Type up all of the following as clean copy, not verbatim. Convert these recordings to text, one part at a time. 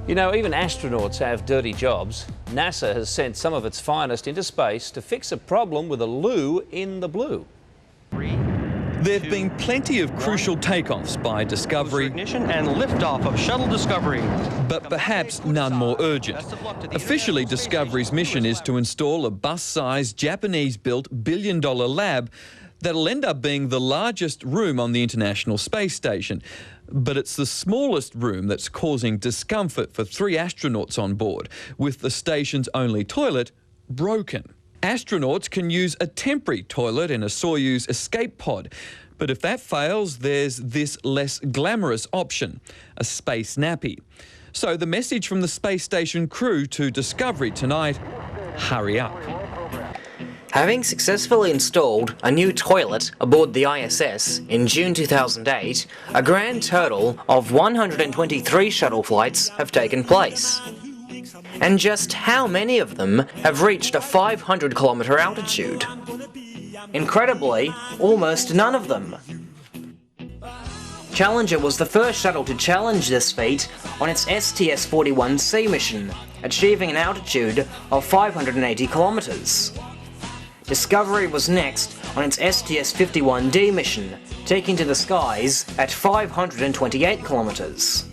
You know, even astronauts have dirty jobs. NASA has sent some of its finest into space to fix a problem with a loo in the blue. There have been plenty of crucial takeoffs by Discovery, Ignition and liftoff of Shuttle Discovery. but perhaps none more urgent. Officially, Discovery's mission is to install a bus-sized Japanese-built billion-dollar lab that'll end up being the largest room on the International Space Station. But it's the smallest room that's causing discomfort for 3 astronauts on board, with the station's only toilet broken. Astronauts can use a temporary toilet in a Soyuz escape pod, but if that fails, there's this less glamorous option, a space nappy. So the message from the space station crew to Discovery tonight: hurry up. Having successfully installed a new toilet aboard the ISS in June 2008, a grand total of 123 shuttle flights have taken place. And just how many of them have reached a 500-kilometre altitude? Incredibly, almost none of them. Challenger was the first shuttle to challenge this feat on its STS-41C mission, achieving an altitude of 580 kilometres. Discovery was next on its STS-51D mission, taking to the skies at 528 kilometres.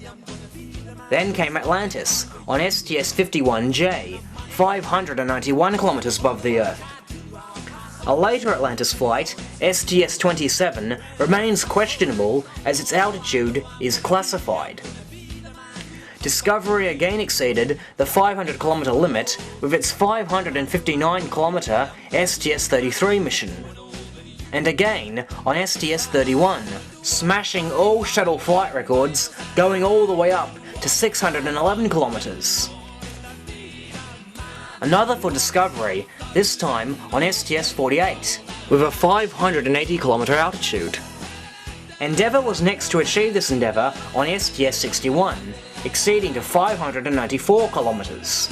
Then came Atlantis on STS-51J, 591 kilometres above the Earth. A later Atlantis flight, STS-27, remains questionable as its altitude is classified. Discovery again exceeded the 500-kilometre limit with its 559-kilometre STS-33 mission. And again on STS-31, smashing all shuttle flight records, going all the way up to 611 kilometres. Another for Discovery, this time on STS-48, with a 580-kilometre altitude. Endeavour was next to achieve this endeavour on STS-61, exceeding to 594 kilometres.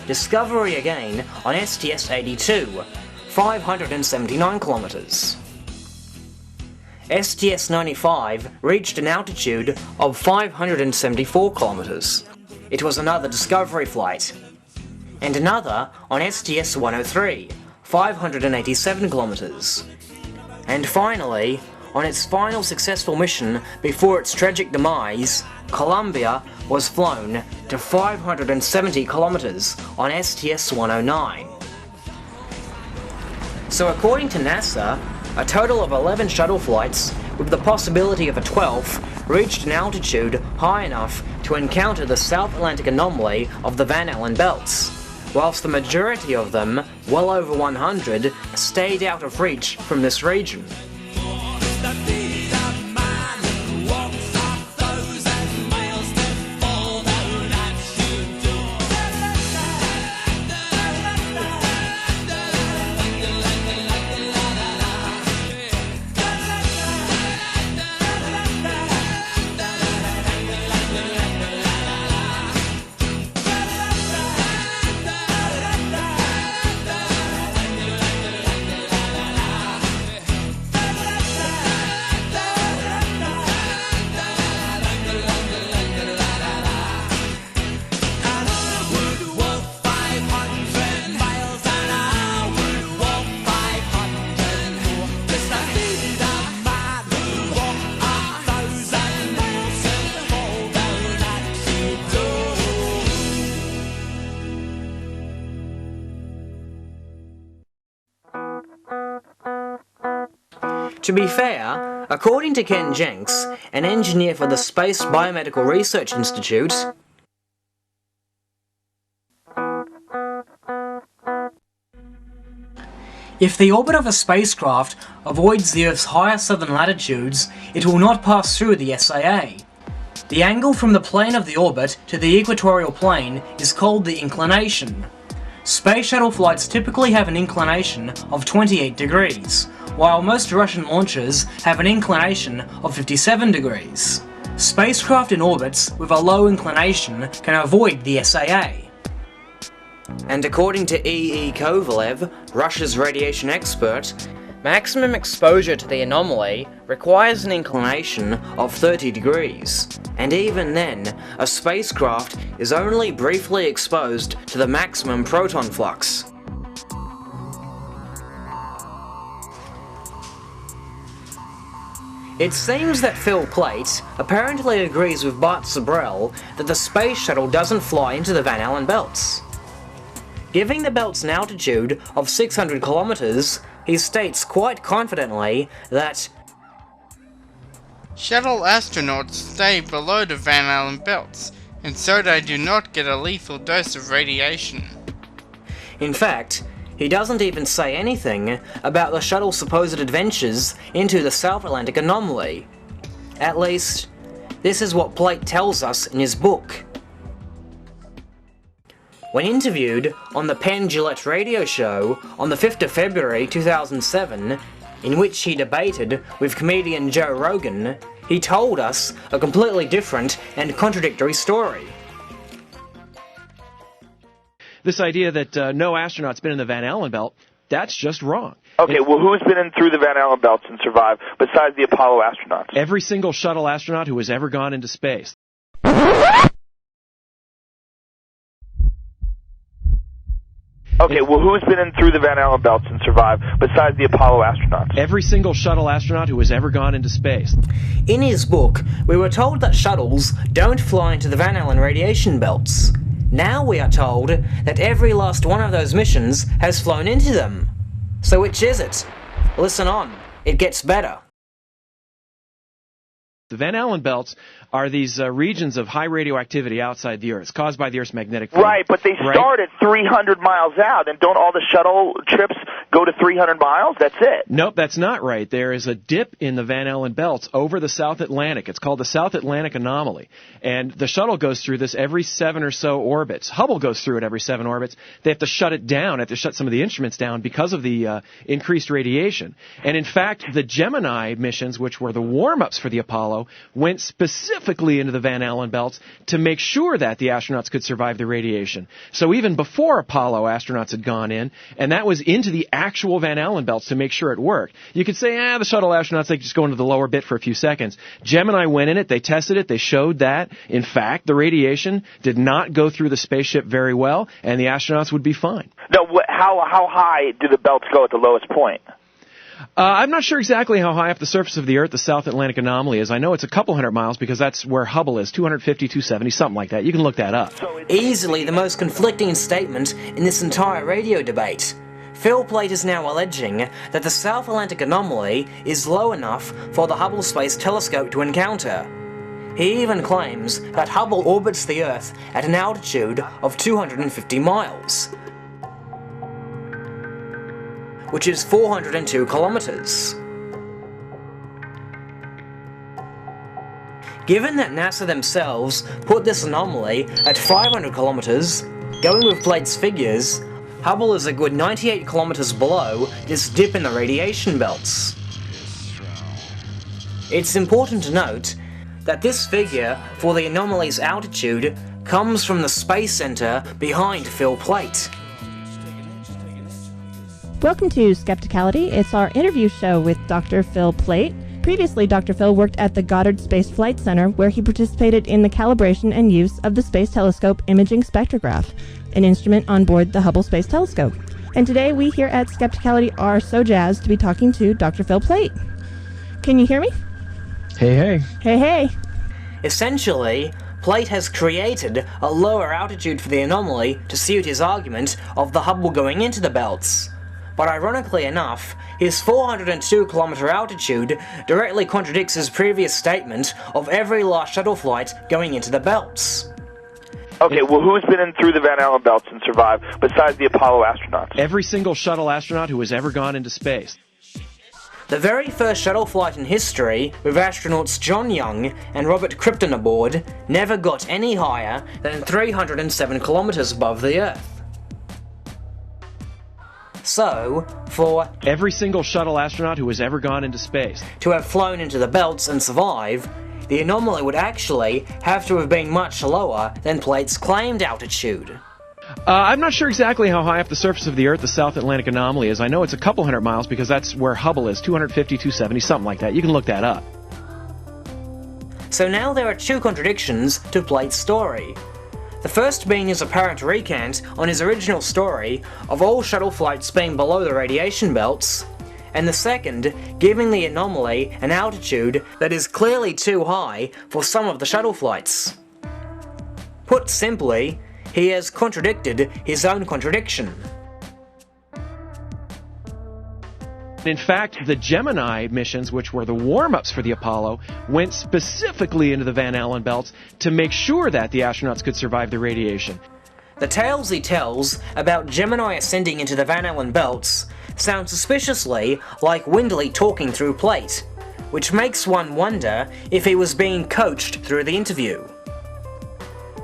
Discovery again on STS-82, 579 kilometres. STS-95 reached an altitude of 574 kilometres. It was another Discovery flight. And another on STS-103, 587 kilometres. And finally, on its final successful mission before its tragic demise, Columbia was flown to 570 kilometres on STS-109. So according to NASA, a total of 11 shuttle flights, with the possibility of a 12th, reached an altitude high enough to encounter the South Atlantic anomaly of the Van Allen belts, whilst the majority of them, well over 100, stayed out of reach from this region. To be fair, according to Ken Jenks, an engineer for the Space Biomedical Research Institute, if the orbit of a spacecraft avoids the Earth's higher southern latitudes, it will not pass through the SAA. The angle from the plane of the orbit to the equatorial plane is called the inclination. Space shuttle flights typically have an inclination of 28 degrees, while most Russian launches have an inclination of 57 degrees. Spacecraft in orbits with a low inclination can avoid the SAA. And according to E. Kovalev, Russia's radiation expert, Maximum exposure to the anomaly requires an inclination of 30 degrees, and even then, a spacecraft is only briefly exposed to the maximum proton flux. It seems that Phil Plait apparently agrees with Bart Sabrell that the space shuttle doesn't fly into the Van Allen belts. Giving the belts an altitude of 600 kilometers, he states quite confidently that shuttle astronauts stay below the Van Allen belts, and so they do not get a lethal dose of radiation. In fact, he doesn't even say anything about the shuttle's supposed adventures into the South Atlantic Anomaly. At least, this is what Plait tells us in his book. When interviewed on the Penn Jillette radio show on the 5th of February 2007, in which he debated with comedian Joe Rogan, he told us a completely different and contradictory story. This idea that no astronaut's been in the Van Allen belt, that's just wrong. Okay, well, who's been in through the Van Allen belts and survived besides the Apollo astronauts? Every single shuttle astronaut who has ever gone into space. Okay, well, who's been in through the Van Allen belts and survived besides the Apollo astronauts? Every single shuttle astronaut who has ever gone into space. In his book, we were told that shuttles don't fly into the Van Allen radiation belts. Now we are told that every last one of those missions has flown into them. So which is it? Listen on, it gets better. The Van Allen belts are these regions of high radioactivity outside the Earth. It's caused by the Earth's magnetic field. Right, but they start at 300 miles out, and don't all the shuttle trips go to 300 miles? That's it. Nope, that's not right. There is a dip in the Van Allen belts over the South Atlantic. It's called the South Atlantic Anomaly. And the shuttle goes through this every 7 or so orbits. Hubble goes through it every 7 orbits. They have to shut it down, have to shut some of the instruments down because of the increased radiation. And in fact, the Gemini missions, which were the warm-ups for the Apollo, went specifically into the Van Allen belts to make sure that the astronauts could survive the radiation. So even before Apollo, astronauts had gone in, and that was into the actual Van Allen belts to make sure it worked. You could say, the shuttle astronauts, they just go into the lower bit for a few seconds. Gemini went in it, they tested it, they showed that, in fact, the radiation did not go through the spaceship very well, and the astronauts would be fine. No, how high do the belts go at the lowest point? I'm not sure exactly how high up the surface of the Earth the South Atlantic Anomaly is. I know it's a couple hundred miles because that's where Hubble is, 250, 270, something like that. You can look that up. Easily the most conflicting statement in this entire radio debate. Phil Plait is now alleging that the South Atlantic Anomaly is low enough for the Hubble Space Telescope to encounter. He even claims that Hubble orbits the Earth at an altitude of 250 miles. Which is 402 kilometers. Given that NASA themselves put this anomaly at 500 kilometers, going with Plait's figures, Hubble is a good 98 kilometers below this dip in the radiation belts. It's important to note that this figure for the anomaly's altitude comes from the Space Center behind Phil Plait. Welcome to Skepticality. It's our interview show with Dr. Phil Plait. Previously, Dr. Phil worked at the Goddard Space Flight Center, where he participated in the calibration and use of the Space Telescope Imaging Spectrograph, an instrument on board the Hubble Space Telescope. And today, we here at Skepticality are so jazzed to be talking to Dr. Phil Plait. Can you hear me? Hey, hey. Hey, hey. Essentially, Plait has created a lower altitude for the anomaly to suit his argument of the Hubble going into the belts. But ironically enough, his 402-kilometer altitude directly contradicts his previous statement of every last shuttle flight going into the belts. Okay, well, who's been in through the Van Allen belts and survived besides the Apollo astronauts? Every single shuttle astronaut who has ever gone into space. The very first shuttle flight in history, with astronauts John Young and Robert Krypton aboard, never got any higher than 307 kilometers above the Earth. So, for every single shuttle astronaut who has ever gone into space to have flown into the belts and survive, the anomaly would actually have to have been much lower than Plait's claimed altitude. I'm not sure exactly how high off the surface of the Earth the South Atlantic Anomaly is. I know it's a couple hundred miles because that's where Hubble is, 250, 270, something like that. You can look that up. So now there are two contradictions to Plate's story. The first being his apparent recant on his original story of all shuttle flights being below the radiation belts, and the second giving the anomaly an altitude that is clearly too high for some of the shuttle flights. Put simply, he has contradicted his own contradiction. In fact, the Gemini missions, which were the warm-ups for the Apollo, went specifically into the Van Allen belts to make sure that the astronauts could survive the radiation. The tales he tells about Gemini ascending into the Van Allen belts sound suspiciously like Windley talking through Plate, which makes one wonder if he was being coached through the interview.